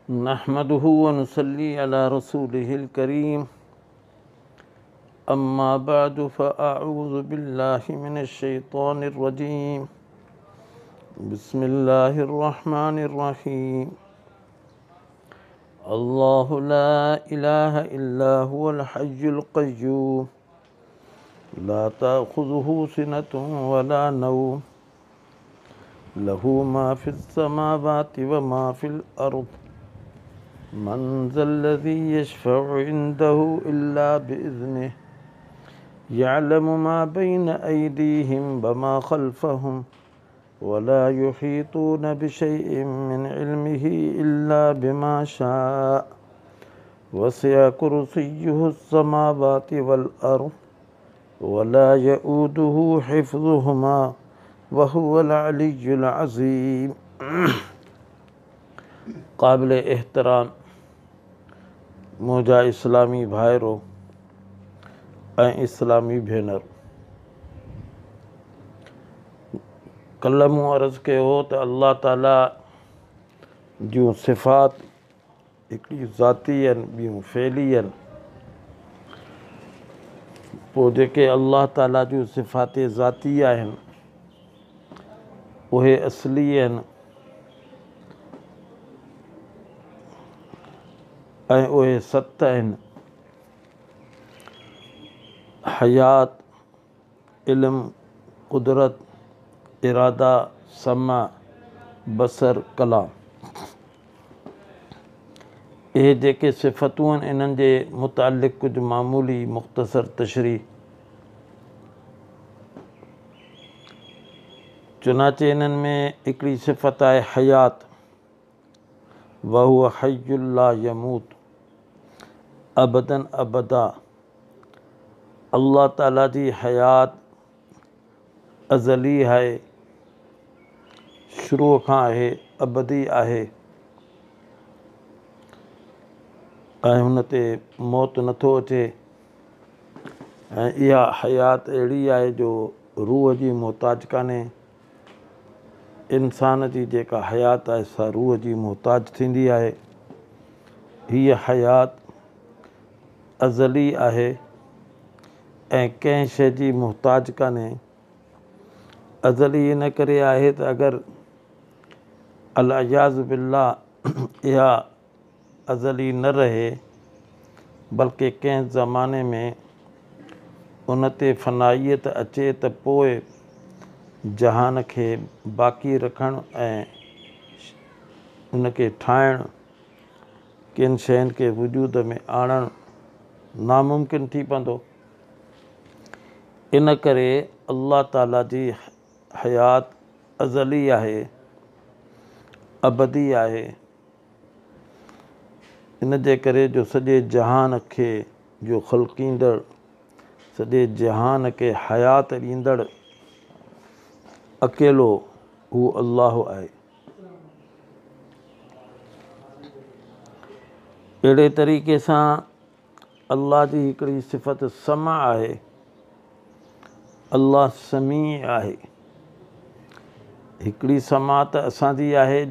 नहमदुहु व नुसल्ली अला रसूलिहिल करीम। अम्मा बअदु फ़अऊज़ु बिल्लाहि मिनश शैतानिर रजीम। बिस्मिल्लाहिर रहमानिर रहीम। अल्लाहु ला इलाहा इल्ला हुवल हय्युल क़य्यूम ला ताख़ुज़ुहु सिनतुन वला नौम लहू मा फ़िस समावाति व मा फ़िल अर्ज़ मन ज़ल्लज़ी यशफ़अु इंदहु इल्ला बिइज़्निहि यअलमु मा बैन अयदीहिम व मा ख़ल्फ़हुम वला युहीतून बिशैइन मिन इल्मिहि इल्ला बिमा शाअ वसिअ कुर्सियुहुस समावाति वल अर्ज़ वला यऊदुहु हिफ़्ज़ुहुमा व हुवल अलिय्युल अज़ीम। क़ाबिल एहतराम मुंहिंजा इस्लामी भाइरो ऐं इस्लामी भेनर, कल्ह मूं अर्ज़ु कयो हो त अल्लाह ताला जूं सिफ़ात हिकिड़ी ज़ाती आहिनि, ॿियूं फ़ेली आहिनि। पोइ जेके अल्लाह ताला जूं सिफ़ात ज़ाती आहिनि उहे असली आहिनि ऐं उहे सत आहिनि। हयात, इल्म, कुदरत, इरादा, समा, बसर, कलाम। इहे जेके सिफ़तूं आहिनि इन्हनि जे मुतालिक़ कुझु मामूली मुख़्तसर तशरीह। चुनाचे इन्हनि में हिकिड़ी सिफ़त आहे हयात, वहुव हय्युल ला यमूत अबदन अबदा। अल्लाह ताला जी हयात अज़ली आहे, शुरूअ खां आहे, अबदी आहे ऐं हुन ते मौत नथो अचे। ऐं इहा हयात अहिड़ी आहे जो रूह जी मोहताज कान्हे। इंसान जी जेका हयात आहे सा रूह जी मोहताज थींदी आहे। हीअ हयात अज़ली आहे ऐं कंहिं शइ जी मोहताज कान्हे। अज़ली इन करे आहे त अगरि अल-इयाज़ु बिल्लाह इहा अज़ली न रहे बल्कि कंहिं ज़माने में उन ते फ़नाइयत अचे त पोइ जहान खे बाक़ी रखणु ऐं उन खे ठाहिणु, किन शयुनि खे वजूद में आणणु नामुमकिन थी पवंदो। इन करे अल्लाह ताला जी हयात अज़ली आहे, अबदी आहे। इन जे करे जो सॼे जहान खे जो ख़ल्क़ींदड़, सॼे जहान खे हयात ॾींदड़ अकेलो हू अल्लाह आहे। अहिड़े तरीक़े सां अल्लाह जी हिकिड़ी सिफ़त समा आहे। अल्लाह समी आहे। हिकिड़ी समा त असांजी आहे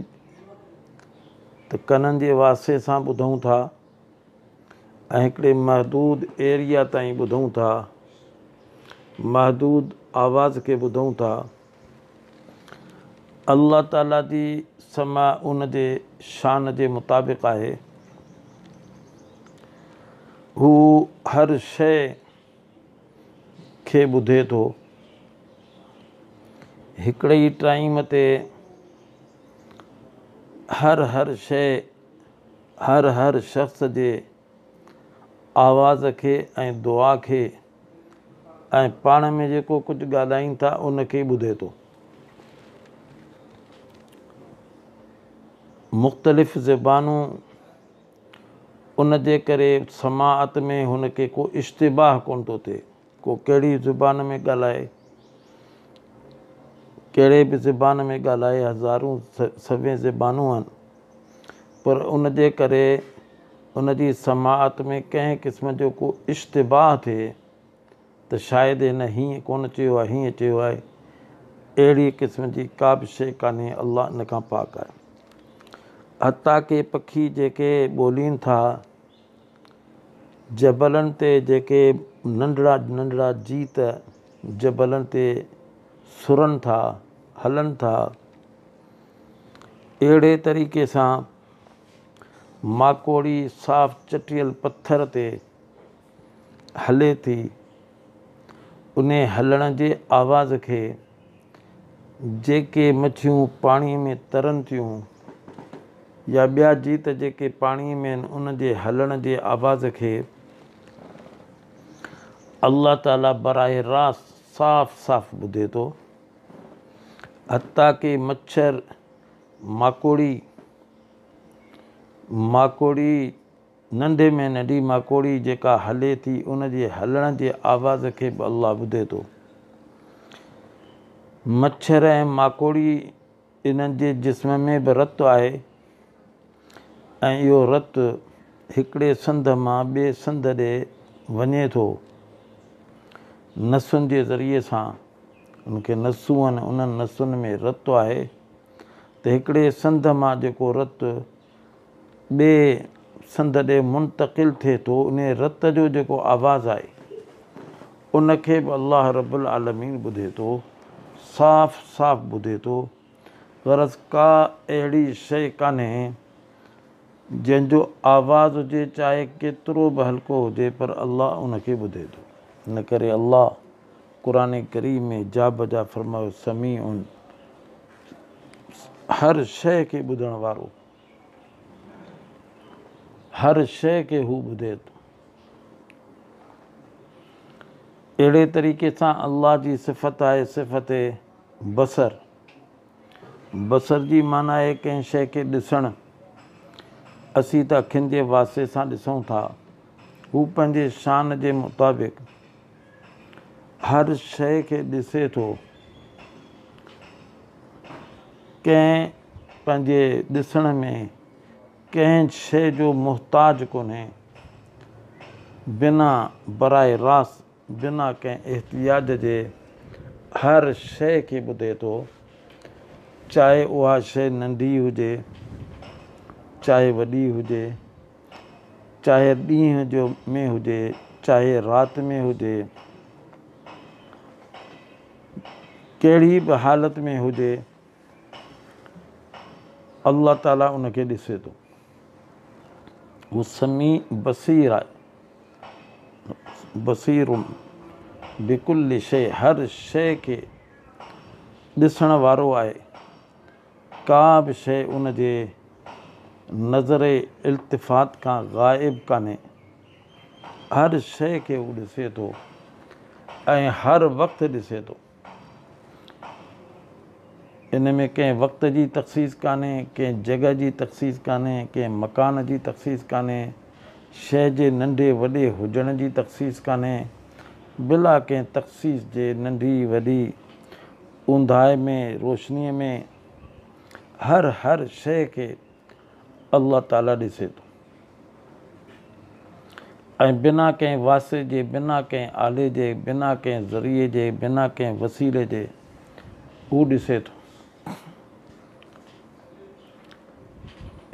त कननि जे वास्ते सां ॿुधूं था ऐं हिकिड़े महदूद एरिया ताईं ॿुधूं था, महदूद आवाज़ खे ॿुधूं था। अल्लाह ताला जी समा उन जे शान जे मुताबिक़ आहे। हू हर शइ खे ॿुधे थो। हिकिड़े ई टाइम ते हर शइ, हर शख़्स जे आवाज़ खे ऐं दुआ खे ऐं पाण में जेको कुझु ॻाल्हाइनि था उन खे ॿुधे थो। मुख़्तलिफ़ ज़बानूं उन जे करे समाअत में हुन खे को इश्तिबाह कोन थो थिए। को कहिड़ी ज़ुबान में ॻाल्हाए, कहिड़े बि ज़बान में ॻाल्हाए, हज़ारूं सवें ज़बानूं आहिनि, पर उन जे करे उन जी समाअत में कंहिं क़िस्म जो को इश्तिबाह थिए त शायदि हिन हीअं कोन चयो आहे, हीअं चयो आहे, अहिड़ी क़िस्म जी का बि शइ कान्हे। अल्लाह इन खां पाक आहे। हता के पखी जेके ॿोलीनि था, जबलनि ते जेके नंढड़ा नंढड़ा जीत जबलनि ते सुरनि था, हलनि था, अहिड़े तरीक़े सां माकोड़ी साफ़ चटियल पत्थर ते हले थी। उन हलण जे आवाज़ खे जेके मच्छियूं पाणीअ में तरनि थियूं या ॿिया जीत जेके पाणीअ में आहिनि, उन जे हलण जे आवाज़ खे अल्लाह ताला बराए रास्त साफ़ साफ़ ॿुधे थो। हता के मच्छर माकोड़ी नंढे में नंढी माकोड़ी जेका हले थी, उन जे हलण जे आवाज़ खे बि अल्लाह ॿुधे थो। मच्छर ऐं माकोड़ी इन्हनि जे जिस्म में बि रतु आहे ऐं इहो रतु हिकिड़े संद मां ॿिए संद ॾे वञे थो नसुनि जे ज़रिए सां। उनखे नसूं आहिनि, उन्हनि नसुनि में रतु आहे त हिकिड़े संद मां जेको रतु ॿिए संद ॾे मुंतक़िल थिए थो, उन रत जो जेको आवाज़ु आहे उनखे बि अल्लाह रब्बुल आलमीन ॿुधे थो, साफ़ साफ़ ॿुधे थो। ग़रज़ का अहिड़ी शइ कान्हे जंहिंजो आवाज़ हुजे चाहे केतिरो बि हल्को हुजे, पर अल्लाह उनखे ॿुधे थो। इन करे अल्लाह क़ुरान करीम में जा बजा फरमायो, समीउन, हर शइ खे ॿुधण वारो, हर शइ खे हू ॿुधे थो। अहिड़े तरीक़े सां अल्लाह जी सिफ़त आहे सिफ़त बसर। बसर जी माना आहे कंहिं शइ खे ॾिसणु। असीं त अखियुनि जे वास्ते सां ॾिसूं था, हू पंहिंजे शान जे मुताबिक़ हर शइ खे ॾिसे थो। कंहिं पंहिंजे ॾिसण में कंहिं शइ जो मुहताज कोन्हे, बिना बराए रास्त, बिना कंहिं एहतियाज जे हर शइ खे ॿुधे थो। चाहे उहा शइ नंढी हुजे, चाहे वॾी हुजे, चाहे ॾींहं जो में हुजे, चाहे राति में हुजे, कहिड़ी बि हालति में हुजे, अल्लाह ताला उनखे ॾिसे थो। हू समी बसीर आहे, बसीरुन बिकुल शइ, हर शइ खे ॾिसण वारो आहे। का बि शइ उन जे नज़र इल्तिफ़ात खां ग़ाइब कान्हे। हर शइ खे हू ॾिसे थो ऐं हर वक़्तु ॾिसे थो। इन में कंहिं वक़्त जी तख़सीस कान्हे, कंहिं जॻह जी तख़सीस कान्हे, कंहिं मकान जी तख़सीस कान्हे, शइ जे नंढे वॾे हुजण जी तख़सीस कान्हे। बिला कंहिं तख़सीस जे नंढी वॾी, ऊंदाहि में, रोशनीअ में, हर शइ खे अल्लाह ताला ॾिसे थो ऐं बिना कंहिं वास्ते जे, बिना कंहिं आले जे, बिना कंहिं ज़रिए जे, बिना कंहिं वसीले जे हू ॾिसे थो।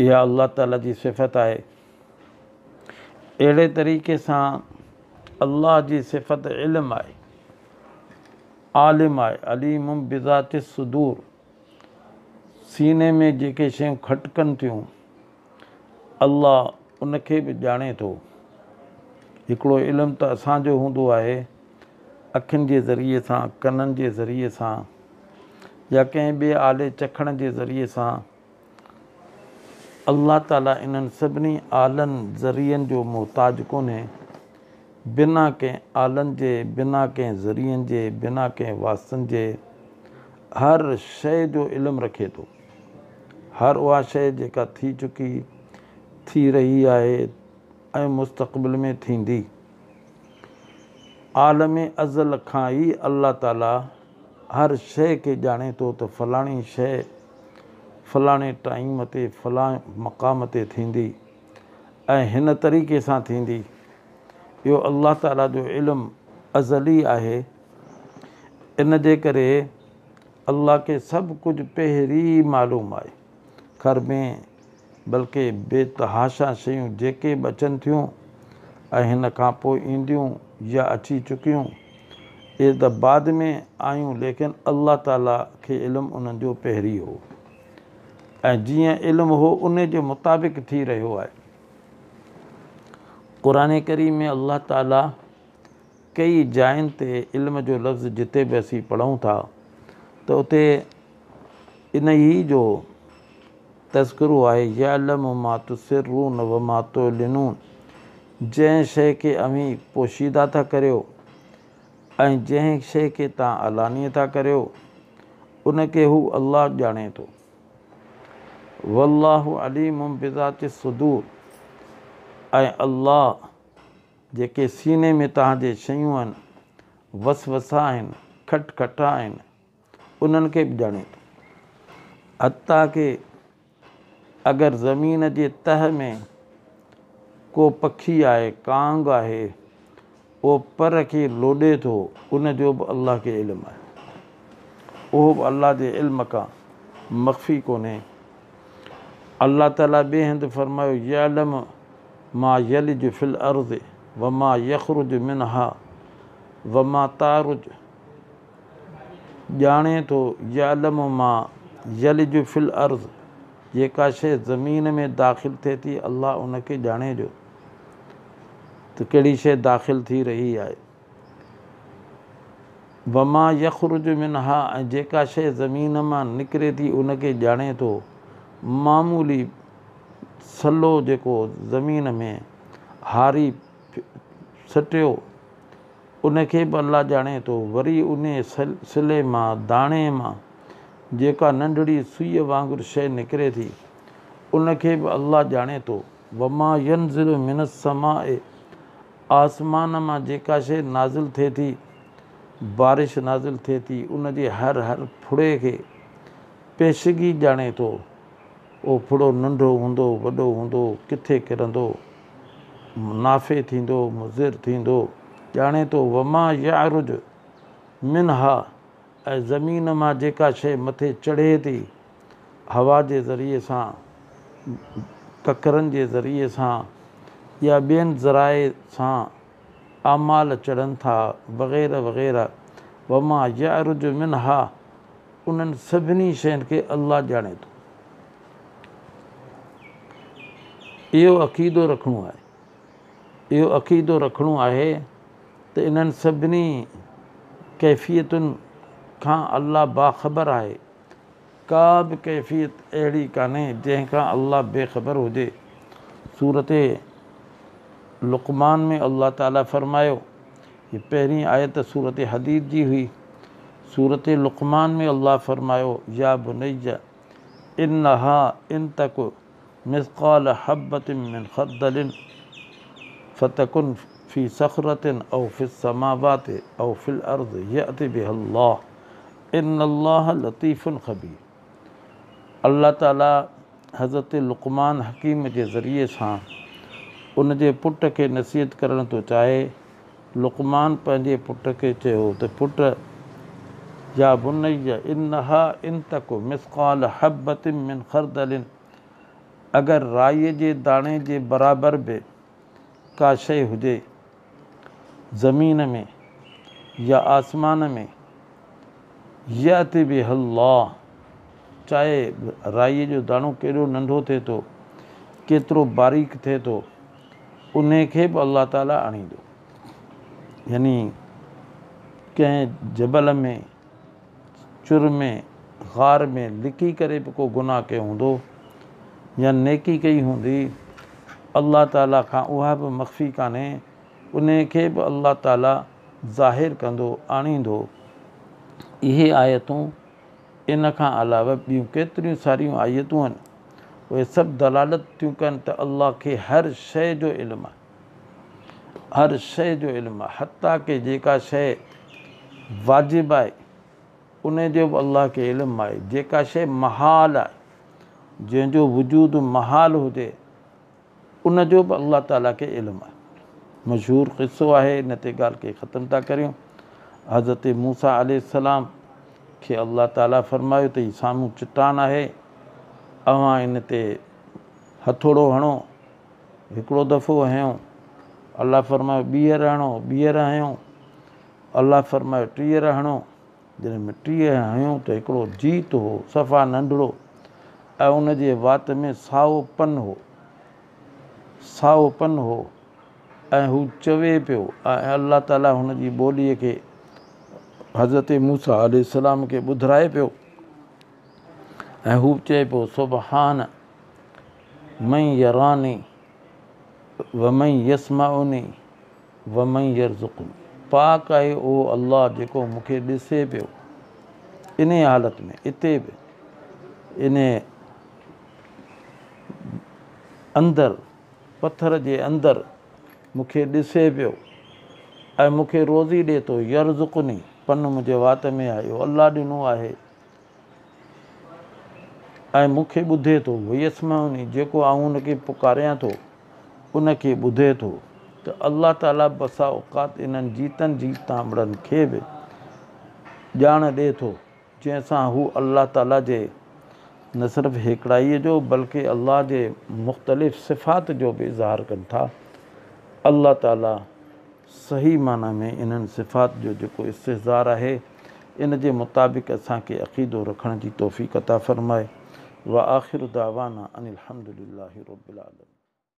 इहा अल्लाह ताला जी सिफ़त आहे। अहिड़े तरीक़े सां अल्लाह जी सिफ़त इल्म आहे, आलिम आहे, अलीमुम बिज़ाति सुदूर। सीने में जेके शयूं खटकनि थियूं, अल्लाह उनखे बि ॼाणे थो। हिकिड़ो इल्मु त असांजो हूंदो आहे अखियुनि जे ज़रिए सां, कननि जे ज़रिए सां या कंहिं ॿिए आले चखण जे ज़रिए सां। अल्लाह ताला इन्हनि सभिनी आलनि ज़रियनि जो मुहताज कोन्हे। बिना कंहिं आलनि जे, बिना कंहिं ज़रियनि जे, बिना कंहिं वास्तनि जे हर शइ जो इल्मु रखे थो। हर उहा शइ जेका थी चुकी, थी रही आहे ऐं मुस्तक़बिल में थींदी। आलम अज़ल खां ई अल्लाह ताला हर शइ खे ॼाणे थो त फलाणी शइ फलाणे टाइम ते, फलाणे मक़ाम ते थींदी ऐं हिन तरीक़े सां थींदी। इहो अल्लाह ताला जो इल्मु अज़ली आहे। इन जे करे अल्लाह खे सभु कुझु पहिरीं मालूम आहे। घर में बल्कि बेतहाशा शयूं जेके बि अचनि थियूं ऐं हिन खां पोइ ईंदियूं या अची चुकियूं, इहे त बाद में आयूं, लेकिन अल्लाह ताला खे इल्मु उन्हनि जो पहिरीं हो ऐं जीअं इल्मु हो उन जे मुताबिक़ थी रहियो आहे। क़ुरान करीम में अल्लाह ताला कई जायुनि ते इल्म जो लफ़्ज़ जिते बि असीं पढ़ूं था त उते इन ई जो तज़किरो आहे, यअलमु मा तुसिर्रून व मा तुअलिनून, जंहिं शइ खे अव्हीं पोशीदा था करियो ऐं जंहिं शइ खे तव्हां अलानिया था करियो उनखे हू अल्लाह ॼाणे थो। वल्लाहु अलीमुम बिज़ाति सुदूर, ऐं अल्लाह जेके सीने में तव्हांजे शयूं आहिनि, वसवसा आहिनि, खटखटा आहिनि, उन्हनि खे बि ॼाणे थो। हता के अगरि ज़मीन जे तह में को पखी आहे, कांग आहे, उहो पर खे लोॾे थो, उन जो बि अल्लाह खे इल्मु आहे। उहो बि अल्लाह जे इल्म खां मख़फ़ी कोन्हे। अल्लाह ताला ॿिए हंधि फरमायो, यअलमु मा यलिजु फिल अर्ज़ व मा यख़रुजु मिनहा व मा तारुज, ॼाणे थो, यअलमु मा यलिजु फिल अर्ज़, जेका शइ ज़मीन में दाख़िल थिए थी अल्लाह उनखे ॼाणे जो त कहिड़ी शइ दाख़िल थी रही आहे। वमा यख़रुजु मिनहा, ऐं जेका शइ ज़मीन मां निकिरे थी उनखे ॼाणे थो। मामूली सलो जेको ज़मीन में हारी सटियो उनखे बि अल्लाह ॼाणे थो। वरी उन सिले मां, दाणे मां जेका नंढड़ी सुईअ वांगुरु शइ निकिरे थी उनखे बि अल्लाह ॼाणे थो। वमा यनज़िलु मिनस समाए, आसमान मां जेका शइ नाज़िल थिए थी, बारिश नाज़िल थिए थी, उन जे हर फुड़े खे पेशगी ॼाणे थो। उहो फुड़ो नंढो हूंदो, वॾो हूंदो, किथे किरंदो, नाफ़े थींदो, मुज़िर थींदो, ॼाणे थो। वमा यारुज मिनहा, ऐं ज़मीन मां जेका शइ मथे चढ़े थी हवा जे ज़रिए सां, ककरनि जे ज़रिए सां या ॿियनि ज़राए सां आमाल चढ़नि था वग़ैरह वग़ैरह, वमा यारुज मिनहा, उन्हनि सभिनी शयुनि खे अल्लाह ॼाणे थो। इहो अक़ीदो रखिणो आहे। इहो अक़ीदो रखिणो आहे त इन्हनि सभिनी कैफ़ियतुनि खां अल्लाह बाख़बर आहे। का बि कैफ़ियत अहिड़ी कान्हे जंहिंखां अल्लाह बेख़बर हुजे। सूरत लुक़मान में अल्लाह ताला फ़रमायो, हीअ पहिरीं आयत सूरत हदीद जी हुई। सूरत लुक़मान में अल्लाह फ़रमायो, या बुनय्या इन्नहा इन तक मिस्क़ाल हब्बतिन मिन ख़र्दलिन फ़तकुन फ़ी सख़रतिन औ फ़िस समावाति औ फ़िल अर्ज़ यअति बिहल्लाह इन्नल्लाह लतीफ़ुन ख़बीर। अल्लाह ताला हज़रत लुक़मान हकीम जे ज़रिए सां उन जे पुट खे नसीहत करणु थो चाहे। लुक़मान पंहिंजे पुट खे चयो त पुट, या बुनय्या इन्नहा इन तक मिस्क़ाल हब्बतिन मिन ख़र्दलिन, अगरि राईअ जे दाणे जे बराबरि बि का शइ हुजे ज़मीन में या आसमान में, यअति बिहल्लाह, चाहे राईअ जो दाणो केॾो नंढो थिए थो, केतिरो बारीक थिए थो, उन खे बि अल्लाह ताला आणींदो। यानी कंहिं जबल में, चुर में, ग़ार में लिकी करे बि को गुनाह कयो हूंदो या नेकी कई हूंदी, अल्लाह ताला खां उहा बि मख़फ़ी कान्हे, उन खे बि अल्लाह ताला ज़ाहिर कंदो, आणींदो। इहे आयतूं, इन खां अलावा ॿियूं केतिरियूं सारियूं आयतूं आहिनि, उहे सभु दलालत थियूं कनि त अल्लाह खे हर शइ जो इल्मु आहे। हर शइ जो इल्मु आहे। हता के जेका शइ वाजिबु आहे उन जो बि अल्लाह खे इल्मु आहे। जेका शइ महाल आहे, जंहिंजो वजूद महाल हुजे, उन जो बि अल्लाह ताला खे इल्मु आहे। मशहूरु क़िसो आहे, इन ते ॻाल्हि खे ख़तमु था करियूं। हज़रत मूसा अलैहिस्सलाम खे अल्लाह ताला फ़रमायो त हीअ साम्हूं चट्टान आहे, अव्हां इन ते हथोड़ो हणो, हिकिड़ो दफ़ो हयूं, अल्लाह फरमायो ॿीहर हणो, ॿीहर हयूं, अल्लाह फरमायो टीहर हणो। जॾहिं में 30 हयूं त हिकिड़ो जीत हो सफ़ा नंढिड़ो, ऐं उन जे वात में साओपन हो, साओपन हो, ऐं हू चवे पियो, ऐं अल्लाह ताला हुन जी ॿोलीअ खे हज़रत मूसा अलैहिस्सलाम खे ॿुधाए पियो, ऐं हू चए पियो सुबहान मन यरानी व मन यस्माउनी व मन यरज़ुक़नी, पाक आहे ओ अल्लाह जेको मूंखे ॾिसे पियो इन हालत में, इते बि इन अंदरि पथर जे अंदरि मूंखे ॾिसे पियो ऐं मूंखे रोज़ी ॾिए थो, यरज़ुक़नी पन मुंहिंजे वात में आहे, इहो अल्लाह ॾिनो आहे, ऐं मूंखे ॿुधे थो, यस्माउनी जेको आऊं उनखे पुकारियां थो उनखे ॿुधे थो। त अल्लाह ताला बसा औक़ात इन्हनि जीतनि जी तांबड़नि खे बि ॼाण ॾिए थो, जंहिंसां हू अल्लाह ताला जे न सिर्फ़ु हिकिड़ाईअ जो बल्कि अल्लाह जे मुख़्तलिफ़ सिफ़ात जो बि इज़हार कनि था। अल्लाह ताला सही माना में इन्हनि सिफ़ात जो जेको इस्तिज़हार आहे इन जे मुताबिक़ असांखे अक़ीदो रखण जी तौफ़ीक़ अता फ़रमाए। व आख़िर दावाना अनिल हम्दुलिल्लाहि रब्बिल आलमीन।